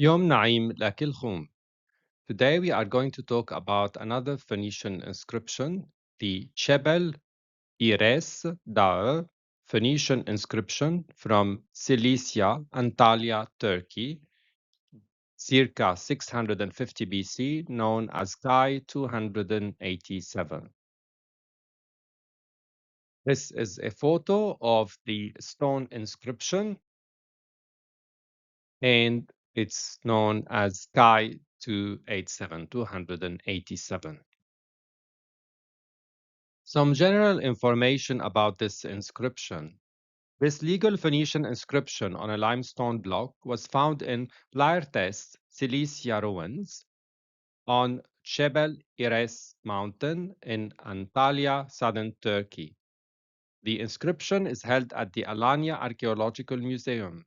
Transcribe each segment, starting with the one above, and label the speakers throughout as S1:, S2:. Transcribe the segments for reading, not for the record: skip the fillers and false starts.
S1: Yom Naim Lakilchum. Today we are going to talk about another Phoenician inscription, the Çebel Ires Daǧı Phoenician inscription from Cilicia, Antalya, Turkey, circa 650 BC, known as Guy 287. This is a photo of the stone inscription, and it's known as Guy 287. Some general information about this inscription. This legal Phoenician inscription on a limestone block was found in Laertes, Cilicia ruins on Çebel Ires mountain in Antalya, southern Turkey. The inscription is held at the Alanya Archaeological Museum.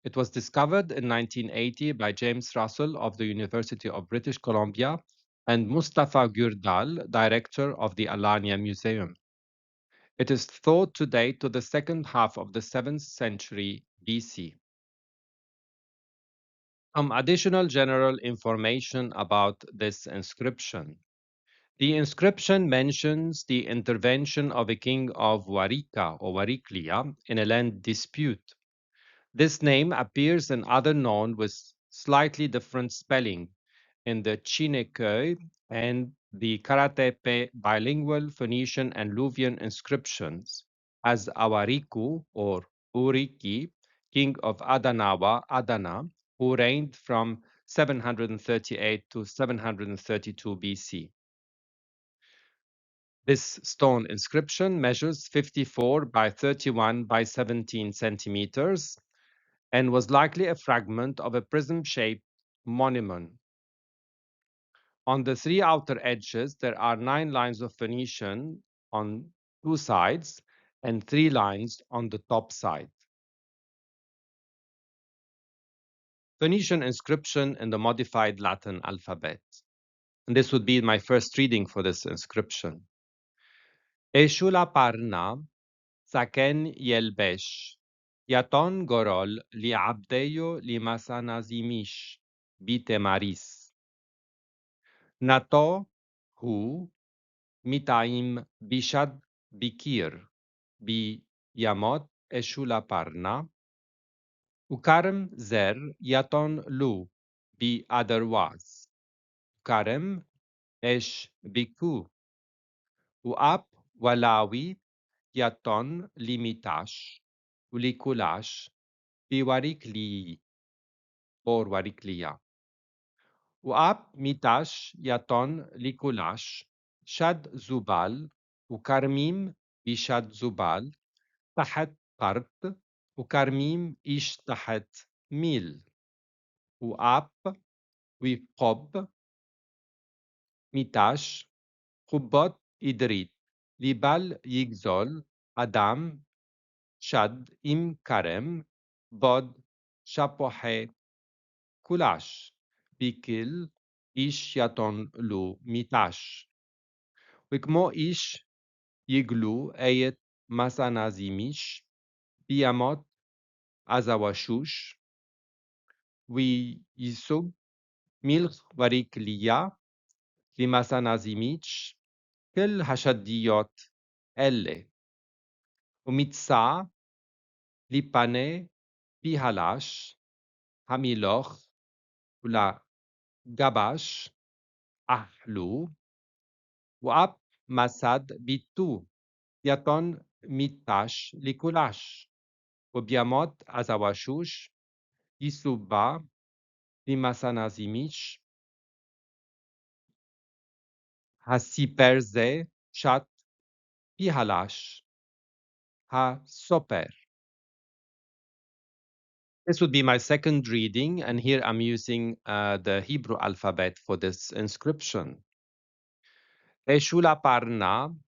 S1: It was discovered in 1980 by James Russell of the University of British Columbia and Mustafa Gürdal, director of the Alanya Museum. It is thought to date to the second half of the 7th century BC. Some additional general information about this inscription. The inscription mentions the intervention of a king of Waryka or WRYKLY in a land dispute. This name appears in other known with slightly different spelling in the Çineköy and the Karatepe bilingual Phoenician and Luvian inscriptions as Awariku or Uriki, king of Adana, who reigned from 738 to 732 BC. This stone inscription measures 54 by 31 by 17 centimeters and was likely a fragment of a prism-shaped monument. On the three outer edges, there are 9 lines of Phoenician on 2 sides and 3 lines on the top side. Phoenician inscription in the modified Latin alphabet. And this would be my first reading for this inscription. ¯ШLPRN Saken YLBŠ Yaton Gorol LʿBDY Masanazimish BTMRS Nato Hu MṭʿM Bishad Bikir BYMT ŁKRM Ukarm Zer Yaton Lu BWRYK Ukarm Esh Biku Uap Walawi Yaton LMTŠ WLKLŠ BWRYKLY or WRYKLY Uap MTŠ Yaton LKLŠ Shad Zubal وكرميم بشد زبال تحت قرط وكرميم إيش تحت ميل وآب وقب ميتاش قبات إدريت لبال يجزل أدم شد إم كرم bod شبوحي كلاش بكل إيش يتون لو ميتاش وكمو إيش يجلو آية مسانازيميش بيامات أزواشوش ويسوب ملخ وريكليا لمسانازيميش كل هشديات ألي ومتسع لباني بيهلاش هميلوخ ولا جباش أحلو وأب مسد بيتو يتون ميتاش لكلاش وبيامات أزواشوش يسوبا لمسانازيميش هسيبرزه شات Pihalash HŠDYT. This would be my second reading, and here I'm using the Hebrew alphabet for this inscription. ŁKRM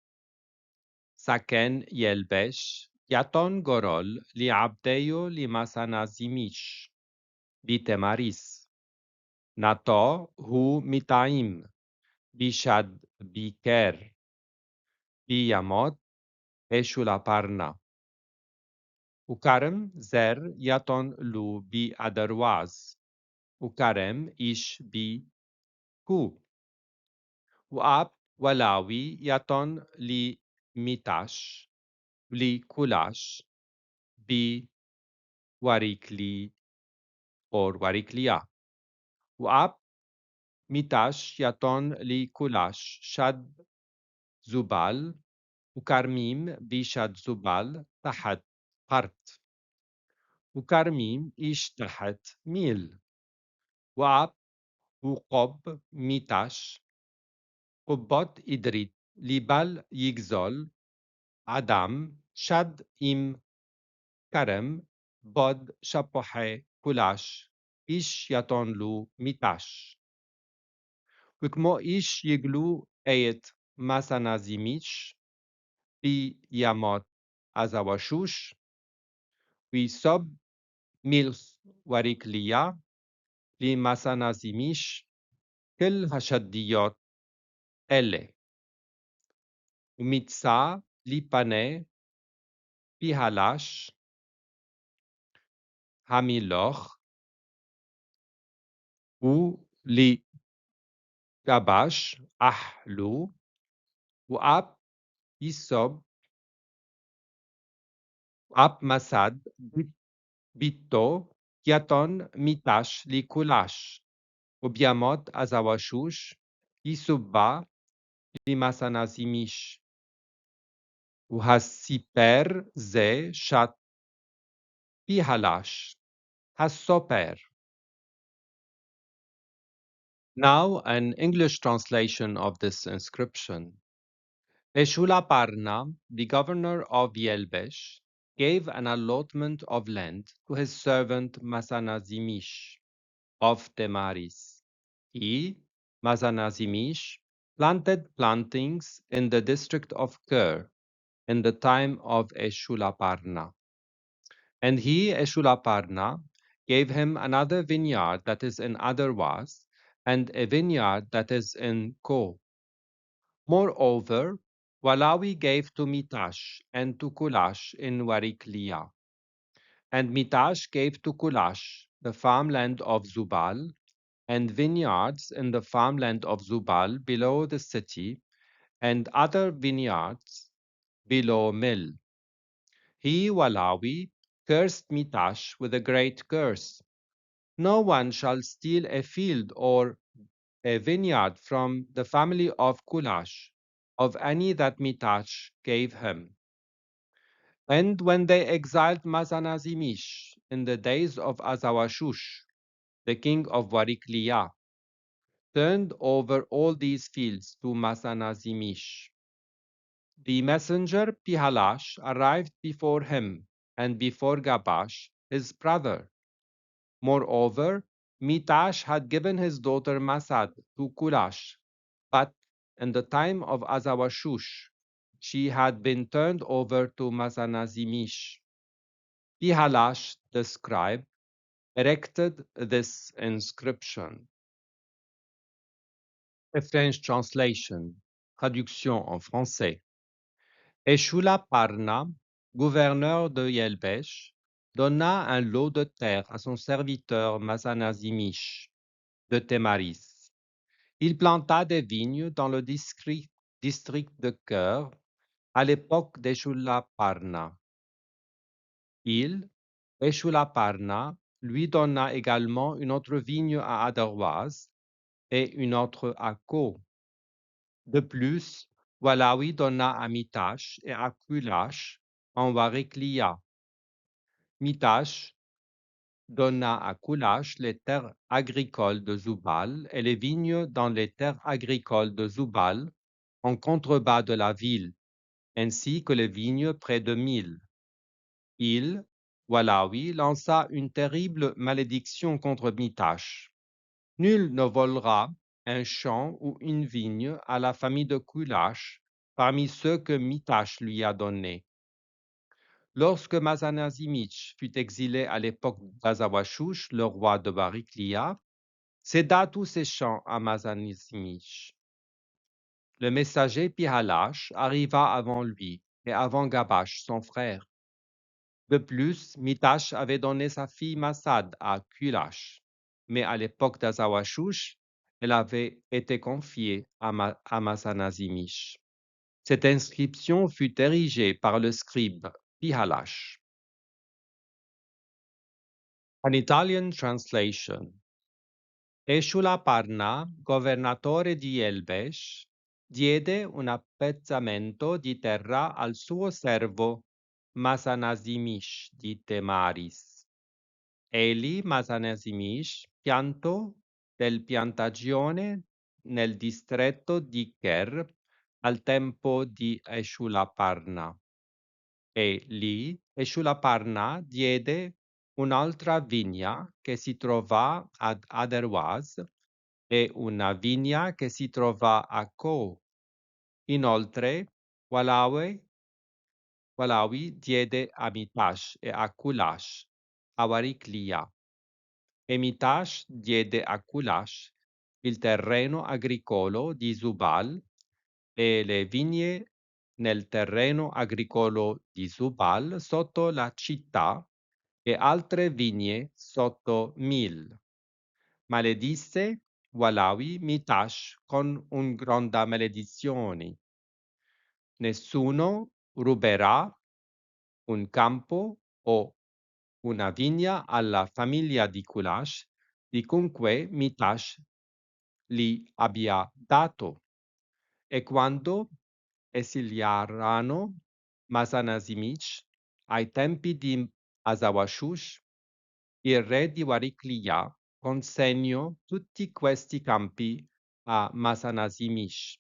S1: Saken YLBŠ Yaton Gorol LʿBDY Masanazimish BTMRS Nato Hu MṭʿM Bishad Biker Biyamot ŁKRM Ukarm Zer Yaton Lu BWRYK وكرم إيش بي كو وآب ولاوي يتون لي ميتاش لي كولاش بي وريكلي or وريكليا وآب ميتاش يتون لي كولاش شد زبال وكرميم بيشد زبال تحت قرط وكرميم إيش تحت ميل وآب وقب ميتاش قبات إدريت لبال يجزل عدم شد إم كرم bod شبحي كلاش إيش يتونلو ميتاش وكمو إيش يجلو آيت مسانازيميش بي يامات أزاوشوش ويصب ميلس وريكليا لمسانازيميش كل هشديات إلي وميتسا لبني Pihalash המילוך ולגבש אכלו ואף יסוב אף מסד ביתו יתון מיתש לכולש ובימות הזושוש יסובה למסנזימיש והסיפר זה שת פיהלש הסופר. Now an English translation of this inscription. ŞLPRN, the governor of YLBŠ, gave an allotment of land to his servant Masanazimish of Temaris. He, Masanazimish, planted plantings in the district of Kür in the time of ŞLPRN. And he, ŞLPRN, gave him another vineyard that is in Aderwas and a vineyard that is in Ko. Moreover, Walawi gave to Mitash and to Kulash in Wariklia. And Mitash gave to Kulash the farmland of Zubal and vineyards in the farmland of Zubal below the city and other vineyards below Mil. He, Walawi, cursed Mitash with a great curse. No one shall steal a field or a vineyard from the family of Kulash, of any that Mitash gave him. And when they exiled Masanazimish in the days of Azawashush, the king of Warikliya, turned over all these fields to Masanazimish. The messenger Pihalash arrived before him and before Gabash, his brother. Moreover, Mitash had given his daughter Masad to Kulash, but in the time of Azawashush, she had been turned over to Masanazimish. Pihalash the Scribe erected this inscription. A French translation, traduction en français. ŞLPRN, gouverneur de YLBŠ, donna un lot de terre à son serviteur Masanazimish de Temaris. Il planta des vignes dans le district de Kür à l'époque d'ШLPRN. Il, ŞLPRN, lui donna également une autre vigne à Aderwas et une autre à Ko. De plus, Walawi donna à Mitash et à Kulash en Warikliya. Mitash donna à Kulash les terres agricoles de Zubal et les vignes dans les terres agricoles de Zubal en contrebas de la ville, ainsi que les vignes près de Mil. Il, Walawi, lança une terrible malédiction contre Mitash. Nul ne volera un champ ou une vigne à la famille de Kulash parmi ceux que Mitash lui a donnés. Lorsque Masanazimish fut exilé à l'époque d'Azawashush, le roi de Warikliya, céda tous ses champs à Masanazimish. Le messager Pihalash arriva avant lui et avant Gabash, son frère. De plus, Mitash avait donné sa fille Masad à Kulash. mais à l'époque d'Azawashush, elle avait été confiée à Masanazimish. Cette inscription fut érigée par le scribe Pihalash. An Italian translation. ˀŠLPRN, governatore di YLBŠ, diede un appezzamento di terra al suo servo Masanazimish di Temaris. Egli, Masanazimish, piantò del piantagione nel distretto di Ker al tempo di ˀŠLPRN. E lì ʿŠLPRN diede un'altra vigna che si trova ad Ederwaz e una vigna che si trova a Ko. Inoltre, WLWY diede a MTŠ e a KLŠ a WRYKLY. E MTŠ diede a KLŠ il terreno agricolo di Zubal e le vigne nel terreno agricolo di Zubal sotto la città e altre vigne sotto Mil. Maledisse WLWY MTŠ con un grande maledizione. Nessuno ruberà un campo o una vigna alla famiglia di KLŠ di cunque MTŠ li abbia dato. E quando esiliarono Masanazimish ai tempi di Azawashush, il re di WRYKLY consegnò tutti questi campi a Masanazimish.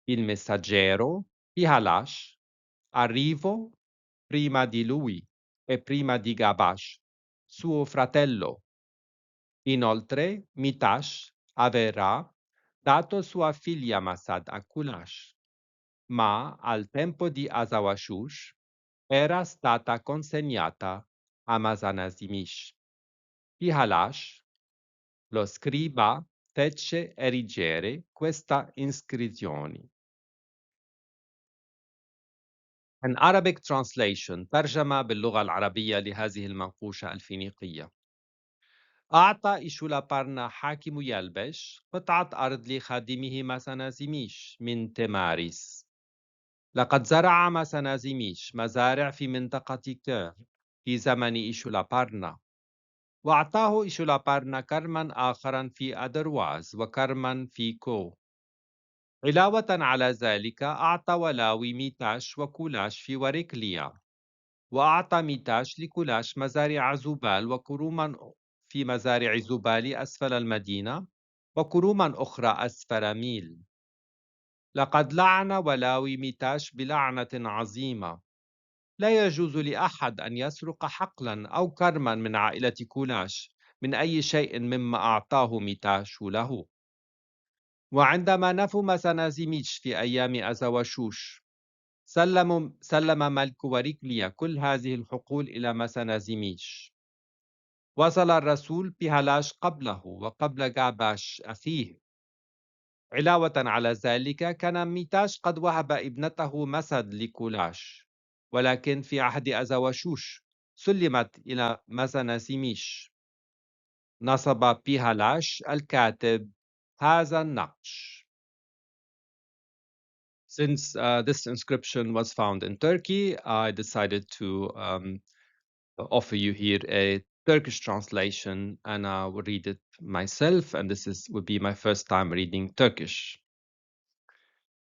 S1: Il messaggero Pihalash arrivò prima di lui e prima di Gabash, suo fratello. Inoltre MTŠ aveva dato sua figlia Masad a KLŠ, ma al tempo di Azawashush era stata consegnata a Masanazimish. Pihalash, lo scriba, fece erigere questa iscrizione. An Arabic translation ترجمة باللغة العربية لهذه المنقوشة الفينيقية. أعطى İşulapRN حاكم YLBŠ قطعة أرض لخادمه ماسانازيميش من تماريس. لقد زرع ماسانازيميش مزارع في منطقة كير في زمن İşulapRN، وأعطاه İşulapRN كرما آخرا في أدرواز وكرما في كو. علاوة على ذلك أعطى WLWY MTŠ وكلش في WRYKLY، وأعطى MTŠ لكلش مزارع زبال وكروما في مزارع زبال أسفل المدينة وكروما أخرى أسفل ميل. لقد لعن WLWY MTŠ بلعنة عظيمة. لا يجوز لأحد أن يسرق حقلا أو كرما من عائلة كلش من أي شيء مما أعطاه MTŠ له. وعندما نفوا ماسانازيميش في أيام أزاوشوش، سلم ملك WRYKLY كل هذه الحقول إلى ماسانازيميش. وصل الرسول بيهالاش قبله وقبل غاباش أخيه. علاوة على ذلك كان MTŠ قد وهب ابنته مسد لكولاش، ولكن في عهد أزاوشوش سلمت إلى ماسانازيميش. نصب بيهالاش الكاتب هذا النقش. Since this inscription was found in Turkey, I decided to offer you here a Turkish translation, and I will read it myself, and would be my first time reading Turkish.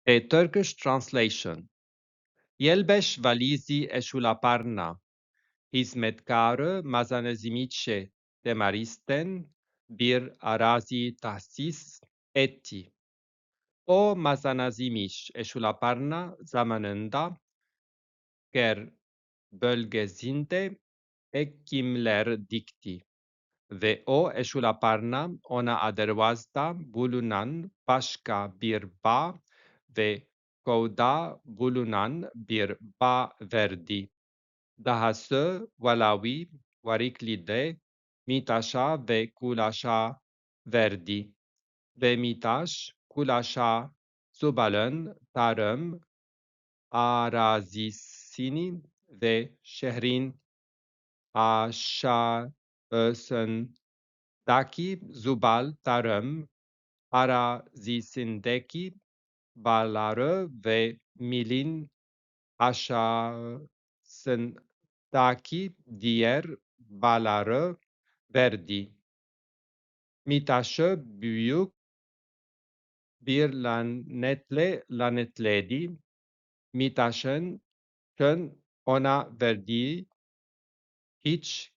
S1: A Turkish translation. YLBŠ valizi İşulapRN, hizmetkarı Masanazimish Temaristen bir arazi tahsis etti. O Masanazimish İşulapRN zamanında Ker bölgesinde ekimler dikti ve o İşulapRN ona Adervaz'da bulunan başka bir bağ ve Kov'da bulunan bir bağ verdi. Dahası WLWY WRYKLY'de MTŞ'a ve KLŞ'a verdi ve MTŞ KLŞ'a Zubal'ın tarım arazisini ve şehrin aşağısını Daki zubal tarım arazisindeki bağları ve milin aşağısındaki diğer bağları verdi. MİTAŞ'ı büyük bir lanetle lanetledi. MİTAŞ'ın ona verdiği hiç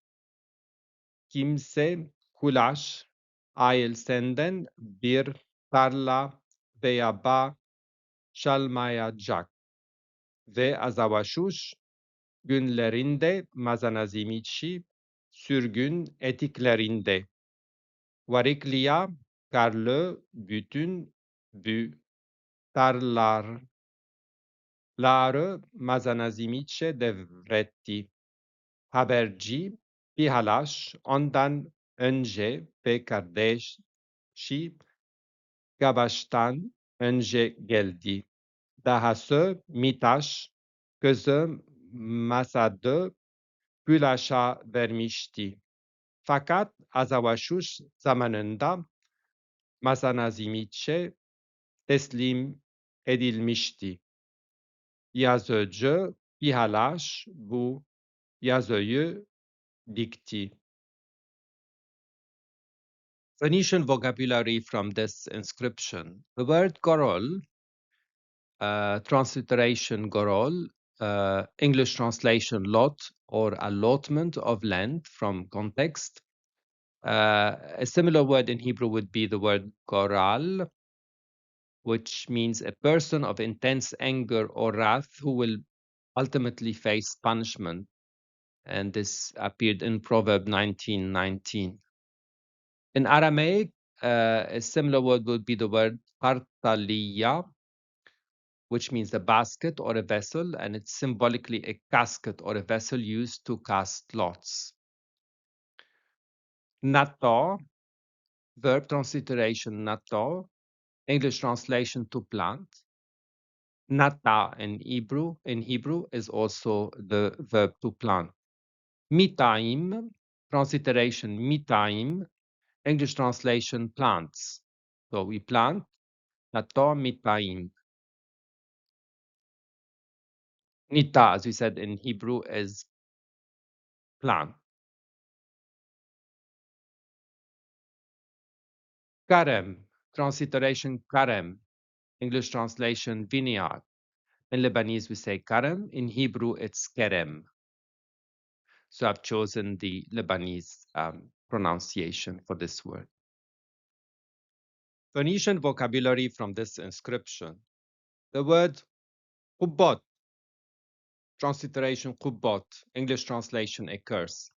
S1: kimse kulaç ailesinden bir tarla veya bağ çalmayacak ve ÇSWŞ günlerinde Masanazimishi sürgün etiklerinde WRYKLY'a karlı bütün bu tarlaları Masanazimish'e devretti. Haberci Pihalash ondan önce ve kardeşi Gavaş'tan önce geldi. Dahası MİTAŞ kızı masada Pihlaş'a vermişti. Fakat ÇSWŞ zamanında Masanazimiç'e teslim edilmişti. Yazıcı Pihalash bu yazıyı dikti. Phoenician vocabulary from this inscription. The word gorol, transliteration gorol, English translation lot or allotment of land from context. A similar word in Hebrew would be the word goral, which means a person of intense anger or wrath who will ultimately face punishment. And this appeared in Proverb 19:19. In Aramaic, a similar word would be the word kartaliya, which means a basket or a vessel, and it's symbolically a casket or a vessel used to cast lots. Nato, verb transliteration nato, English translation to plant. Nata in Hebrew is also the verb to plant. MṭʿM, transliteration MṭʿM, English translation plants. So we plant, nato MṭʿM. Nita, as we said in Hebrew, is plant. Karem, transliteration karem, English translation vineyard. In Lebanese, we say karem. In Hebrew, it's kerem. So I've chosen the Lebanese pronunciation for this word. Phoenician vocabulary from this inscription. The word qubbot, transliteration qubbot, English translation a curse.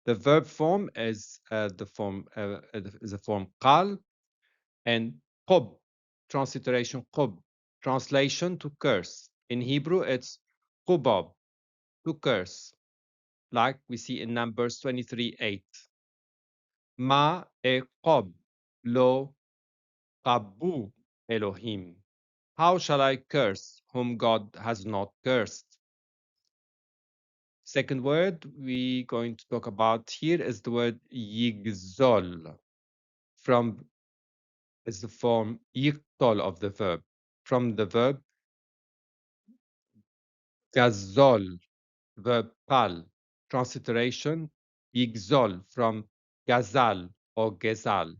S1: The verb form is the form qal, and qub, transliteration qub, translation to curse. In Hebrew, it's qubab, to curse, like we see in Numbers 23:8. Ma e qub lo qabbu Elohim. How shall I curse whom God has not cursed? Second word we're going to talk about here is the word YGZL, is the form yiktol of the verb, from the verb gazol, verb qal, transliteration yigzol, from gazal or gezal.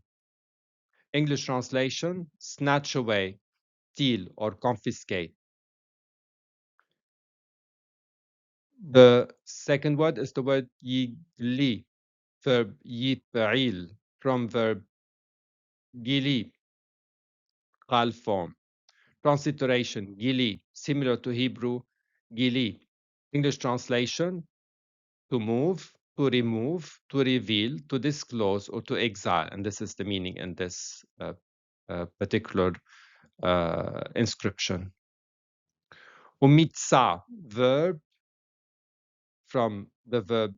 S1: English translation, snatch away, steal or confiscate. The second word is the word yigli, verb yit'il, from verb gili, qal form. Transliteration, gili, similar to Hebrew, gili. English translation, to move, to remove, to reveal, to disclose, or to exile. And this is the meaning in this particular inscription. Umitsa, verb, from the verb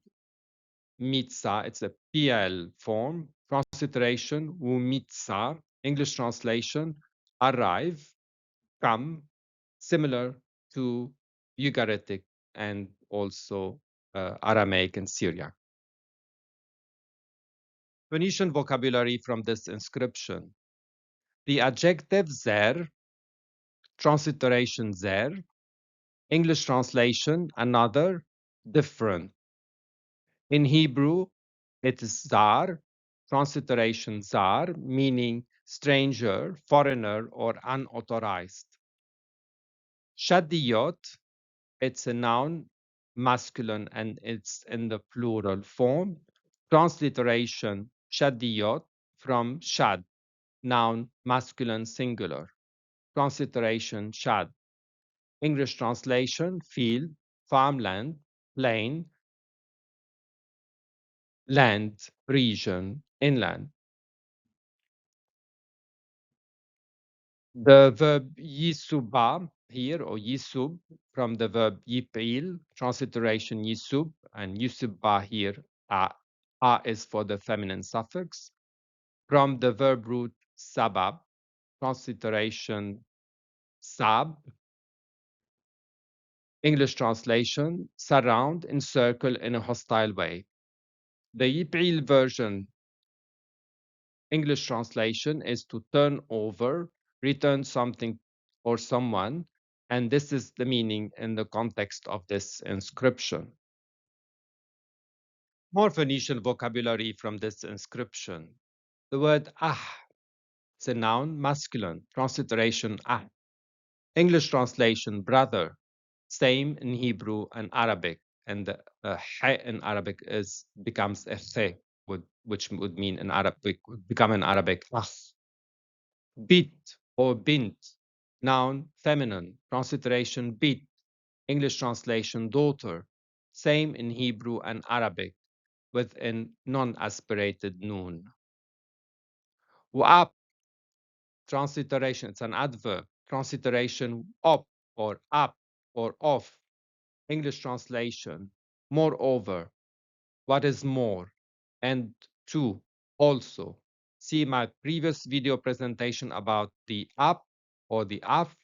S1: mitsa, it's a PL form. Transliteration, umitsa. English translation, arrive, come, similar to Ugaritic and also Aramaic and Syriac. Phoenician vocabulary from this inscription. The adjective zer, transliteration zer, English translation another, different. In Hebrew, it is zar, transliteration zar, meaning stranger, foreigner, or unauthorized. HŠDYT, it's a noun, masculine, and it's in the plural form. Transliteration HŠDYT from shad, noun, masculine, singular. Transliteration shad. English translation field, farmland, plain, land, region, inland. The verb yisuba here, or yisub, from the verb yipil, transliteration yisub, and yusuba here, a is for the feminine suffix. From the verb root sabab, transliteration sab. English translation, surround, encircle in a hostile way. The yipil version, English translation, is to turn over, return something or someone, and this is the meaning in the context of this inscription. More Phoenician vocabulary from this inscription. The word it's a noun, masculine, transliteration English translation, brother, same in Hebrew and Arabic, and the in Arabic becomes a th, which would mean in Arabic, become in Arabic Bit or bint, noun, feminine, transliteration bit, English translation daughter, same in Hebrew and Arabic, with a non-aspirated noon. Wa'ap, transliteration, it's an adverb, transliteration op or up or off, English translation, moreover, what is more, and two, also. See my previous video presentation about the up or the af,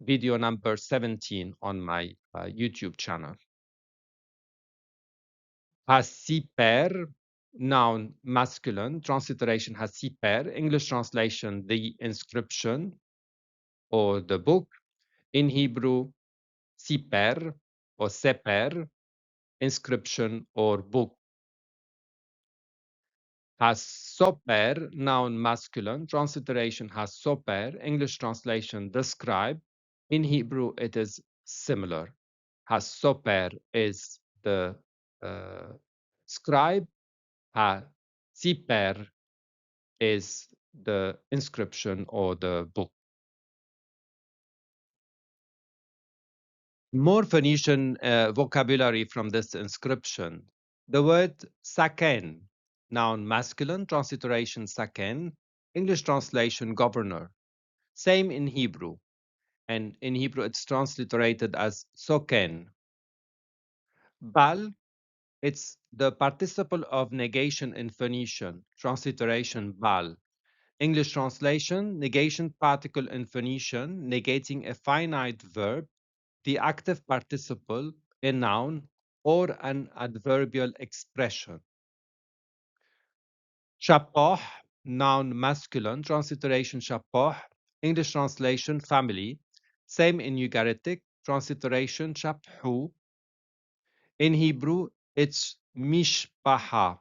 S1: video number 17 on my YouTube channel. Hasiper, noun masculine, transliteration hasiper, English translation the inscription or the book. In Hebrew, siper or seper, inscription or book. Hasoper, noun masculine, transliteration hasoper, English translation the scribe. In Hebrew, it is similar. Hasoper is the scribe. Hasiper is the inscription or the book. More Phoenician vocabulary from this inscription. The word saken, noun masculine, transliteration saken, English translation governor. Same in Hebrew. And in Hebrew, it's transliterated as soken. Bal, it's the participle of negation in Phoenician, transliteration bal. English translation, negation particle in Phoenician, negating a finite verb, the active participle, a noun, or an adverbial expression. Shapoh, noun masculine, transliteration shapoh, English translation family, same in Ugaritic, transliteration shaphu. In Hebrew, it's mishpaha,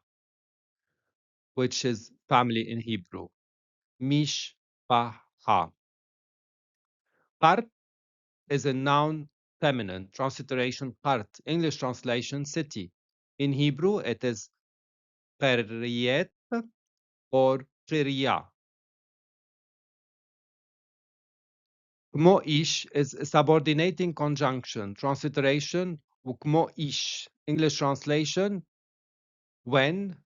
S1: which is family in Hebrew. Mishpaha. Part is a noun feminine, transliteration part, English translation city. In Hebrew, it is قرية or قرية. Kmo-ish is a subordinating conjunction, transliteration ukmo-ish, English translation when,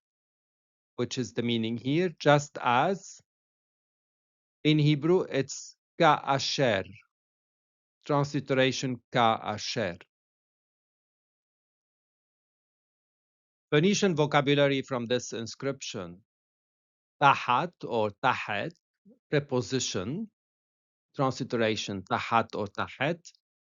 S1: which is the meaning here, just as. In Hebrew, it's ka'asher, transliteration ka'asher. Phoenician vocabulary from this inscription. Tahat or tahat, preposition, transliteration tahat or tahat,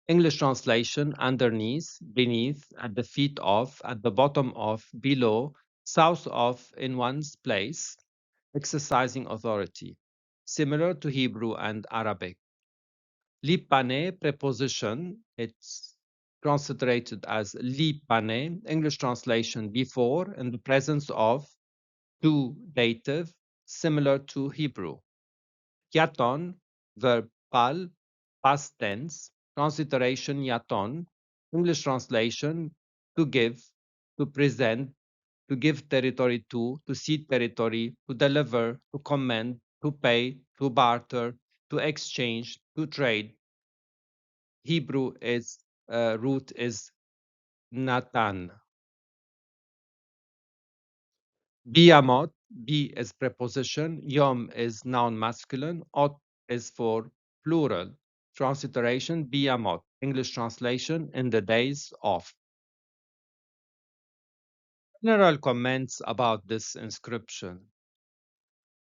S1: English translation underneath, beneath, at the feet of, at the bottom of, below, south of in one's place, exercising authority, similar to Hebrew and Arabic. LİPANE preposition, it's transliterated as LİPANE, English translation before in the presence of, to dative, similar to Hebrew. Yaton, verb pal, past tense, transliteration yaton, English translation to give, to present, to give territory to cede territory, to deliver, to commend, to pay, to barter, to exchange, to trade. Hebrew is root is natan. Biyamot, B is preposition, yom is noun masculine, ot is for plural. Transliteration, biyamot, English translation, in the days of. General comments about this inscription.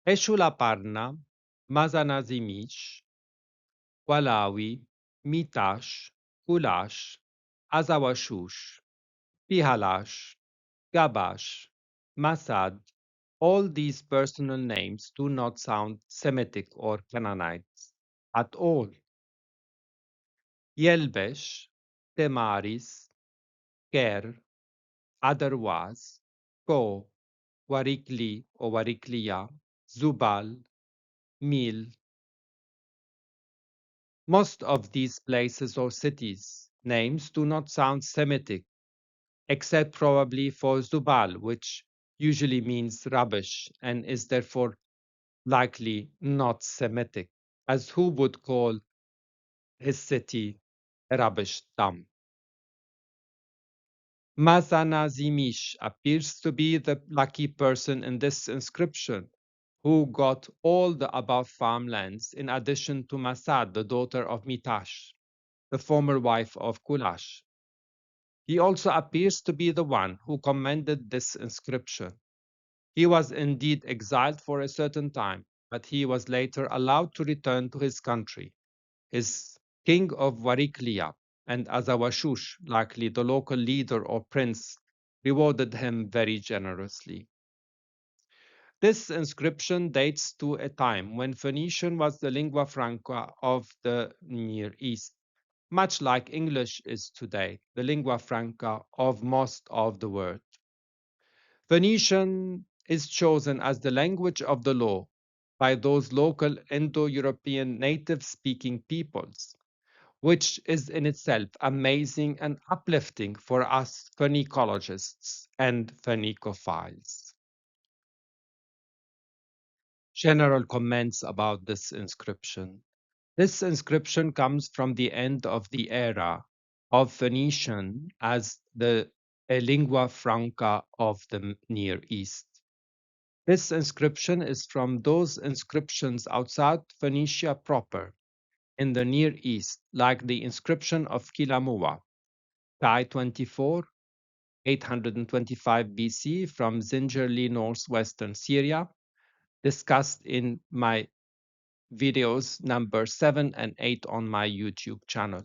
S1: ppŠLPRN, Masanazimish, WLWY, MSNZMŠ, PHLŠ, ৎZWŠŠ, Pihalash, Gabash, Masad, all these personal names do not sound Semitic or Canaanite at all. YLBŠ, Temaris, Ker, otherwise, Ko, WRYKLY or WRYKLYA, Zubal, Mil. Most of these places or cities' names do not sound Semitic, except probably for Zubal, which usually means rubbish and is therefore likely not Semitic, as who would call his city a rubbish dump? Masanazimish appears to be the lucky person in this inscription, who got all the above farmlands in addition to Masad, the daughter of MSNZMŠ, the former wife of Kulash. He also appears to be the one who commended this inscription. He was indeed exiled for a certain time, but he was later allowed to return to his country. His king of WRYKLY and ৎZWШŠ, likely the local leader or prince, rewarded him very generously. This inscription dates to a time when Phoenician was the lingua franca of the Near East, much like English is today, the lingua franca of most of the world. Phoenician is chosen as the language of the law by those local Indo-European native-speaking peoples, which is in itself amazing and uplifting for us phoenicologists and phoenicophiles. General comments about this inscription. This inscription comes from the end of the era of Phoenician as a lingua franca of the Near East. This inscription is from those inscriptions outside Phoenicia proper, in the Near East, like the inscription of Kilamuwa, Pi 24, 825 BC from Zingerli, northwestern Syria, discussed in my videos number 7 and 8 on my YouTube channel.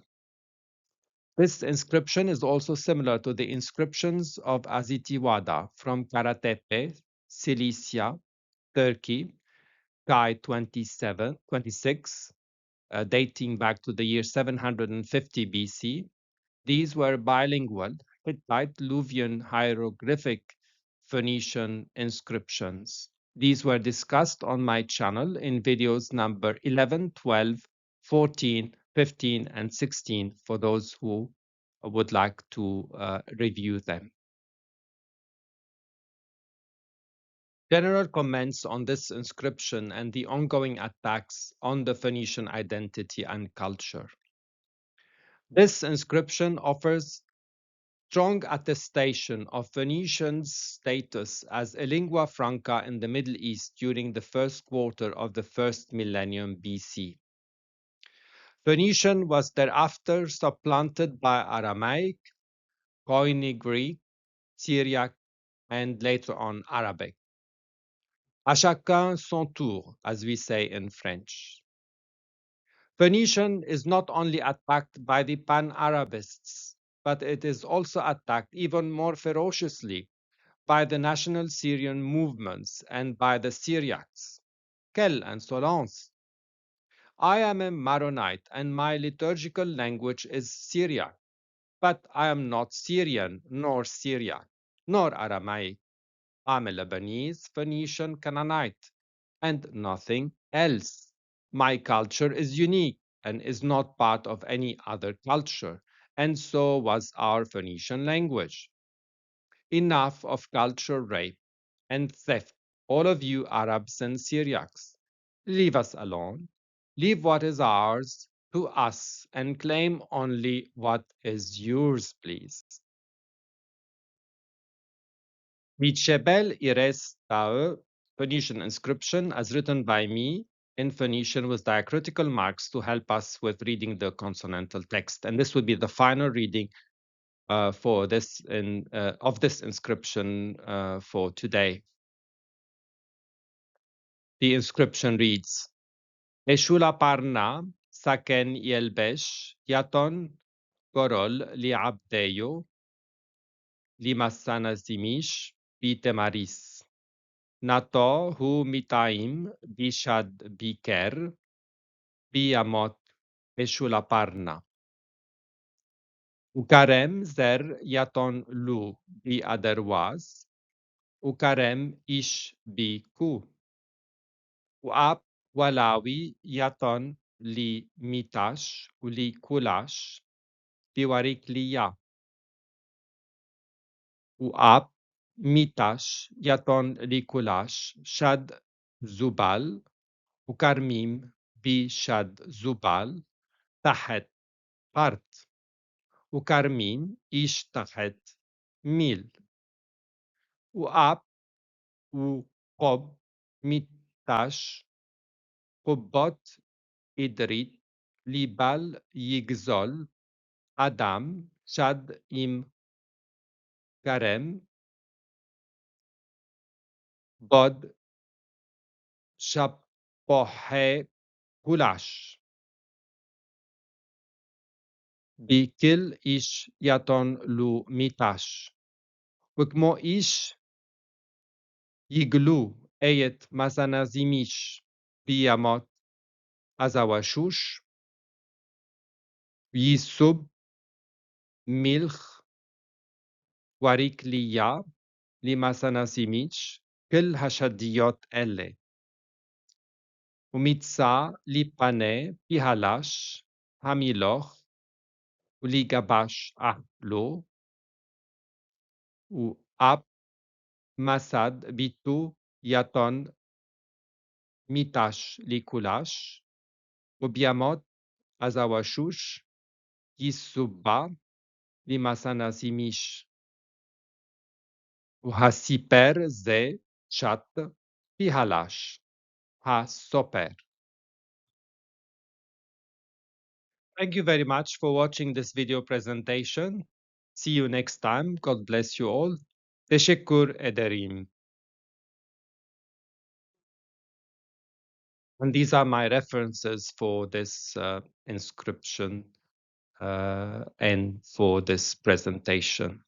S1: This inscription is also similar to the inscriptions of Azitiwada from Karatepe, Cilicia, Turkey, Pi 26, dating back to the year 750 BC. These were bilingual Hittite Luwian hieroglyphic Phoenician inscriptions. These were discussed on my channel in videos number 11, 12, 14, 15, and 16 for those who would like to review them. General comments on this inscription and the ongoing attacks on the Phoenician identity and culture. This inscription offers strong attestation of Phoenicians' status as a lingua franca in the Middle East during the first quarter of the first millennium BC. Phoenician was thereafter supplanted by Aramaic, Koine Greek, Syriac, and later on Arabic. À chacun son tour, as we say in French. Phoenician is not only attacked by the Pan-Arabists, but it is also attacked even more ferociously by the national Syrian movements and by the Syriacs, Kel and Solans. I am a Maronite and my liturgical language is Syriac, but I am not Syrian, nor Syriac, nor Aramaic. I'm a Lebanese, Phoenician, Canaanite, and nothing else. My culture is unique and is not part of any other culture, and so was our Phoenician language. Enough of culture rape and theft, all of you Arabs and Syriacs. Leave us alone. Leave what is ours to us and claim only what is yours, please. The Çebel Ires Daǧı Phoenician inscription, as written by me in Phoenician with diacritical marks to help us with reading the consonantal text. And this would be the final reading for this of this inscription for today. The inscription reads: ଈşLşLPRN saken YLBŠ yaton gorol LʿBDY Masanazimish BTMRS. NATO hu MՏʿM bishad biker BYMT ଈşLşLPRN. WKRM zer yaton lu BWRYK WKRM ish biku. WLWY yaton li MTŠ WLKLŠ BWRYKLY. MTŠ yaton LKLŠ shad zubal وكرميم بشد زبال تحت قرط وكرميم إيش تحت ميل وأب وقب متش قبات إدريت لبال يجزل أدم شد إم كرم باد شبه گلش بیکل ایش یاتون لو میتش وکمو ایش یگلو ایت مسانازیمیش بیامات ازوشوش یسوب ملخ وریکلیا لمسانازیمیش کل هشدیات اله ومیتسا لیپانه پیهالش همیلخ ولیگبش اهلو واب مسد بیتو یاتون میتش لیکولش وبیامات ازوشوش یسوبا لمسانازیمیش وهسیپر زه شت پیهالش ها سوپر. Thank you very much for watching this video presentation. See you next time. God bless you all. Teşekkür ederim. And these are my references for this inscription and for this presentation.